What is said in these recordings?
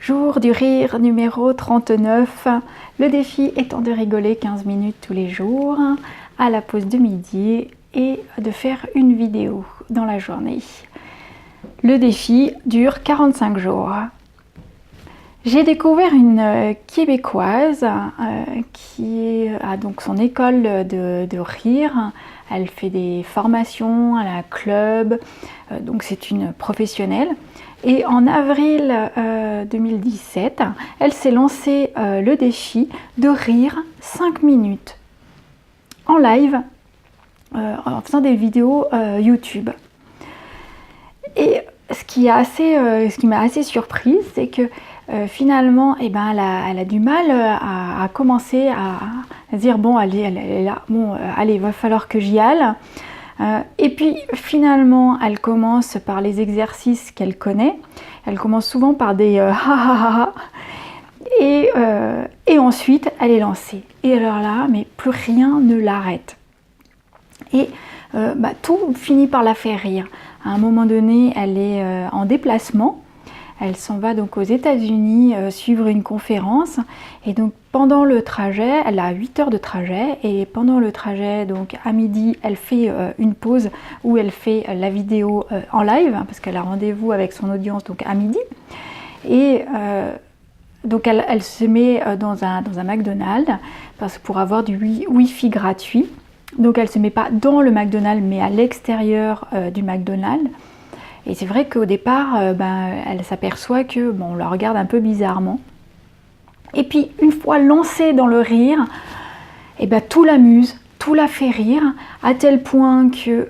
Jour du rire numéro 39. Le défi étant de rigoler 15 minutes tous les jours à la pause de midi et de faire une vidéo dans la journée. Le défi dure 45 jours. J'ai découvert une Québécoise qui a donc son école de rire. Elle fait des formations à la club, donc c'est une professionnelle. Et en avril 2017, elle s'est lancée le défi de rire 5 minutes en live en faisant des vidéos YouTube. Et ce qui m'a assez surprise, c'est que finalement, elle a du mal à commencer à dire bon, allez, elle est là, bon, allez, va falloir que j'y aille. Et puis finalement, elle commence par les exercices qu'elle connaît. Elle commence souvent par des ha ha ha et ensuite elle est lancée. Et alors là, mais plus rien ne l'arrête. Et tout finit par la faire rire. À un moment donné, elle est en déplacement. Elle s'en va donc aux États-Unis suivre une conférence. Et donc pendant le trajet, elle a 8 heures de trajet. Et pendant le trajet, donc à midi, elle fait une pause où elle fait la vidéo en live, parce qu'elle a rendez-vous avec son audience donc à midi. Et donc elle se met dans un McDonald's pour avoir du Wi-Fi gratuit. Donc elle ne se met pas dans le McDonald's, mais à l'extérieur du McDonald's. Et c'est vrai qu'au départ, elle s'aperçoit que on la regarde un peu bizarrement. Et puis, une fois lancée dans le rire, tout l'amuse, tout la fait rire, à tel point que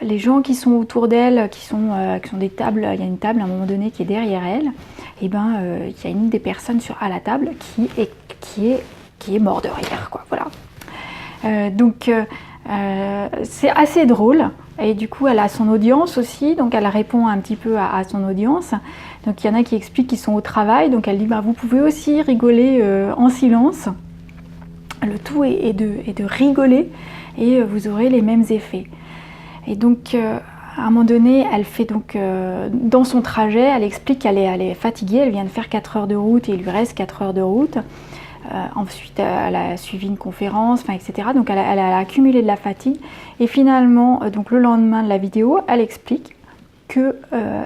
les gens qui sont autour d'elle, qui sont des tables, il y a une table à un moment donné qui est derrière elle, il y a une des personnes à la table qui est mort de rire, quoi. Voilà. C'est assez drôle. Et du coup, elle a son audience aussi, donc elle répond un petit peu à son audience. Donc il y en a qui expliquent qu'ils sont au travail, donc elle dit vous pouvez aussi rigoler en silence. Le tout est de rigoler et vous aurez les mêmes effets. Et donc à un moment donné, elle fait donc dans son trajet, elle explique qu'elle est fatiguée, elle vient de faire 4 heures de route et il lui reste 4 heures de route. Ensuite, elle a suivi une conférence, etc. Donc, elle a accumulé de la fatigue. Et finalement, donc le lendemain de la vidéo, elle explique que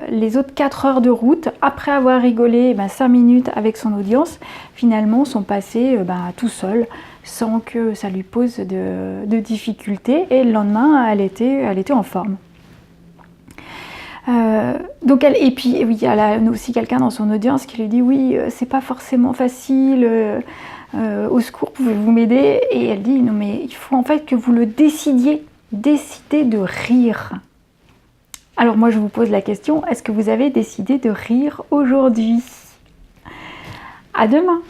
les autres 4 heures de route, après avoir rigolé 5 minutes avec son audience, finalement sont passées tout seul, sans que ça lui pose de difficultés. Et le lendemain, elle était en forme. Et puis oui, elle a aussi quelqu'un dans son audience qui lui dit oui, c'est pas forcément facile, au secours, pouvez-vous m'aider? Et elle dit non, mais il faut en fait que vous le décidez de rire. Alors moi je vous pose la question, est-ce que vous avez décidé de rire aujourd'hui? À demain.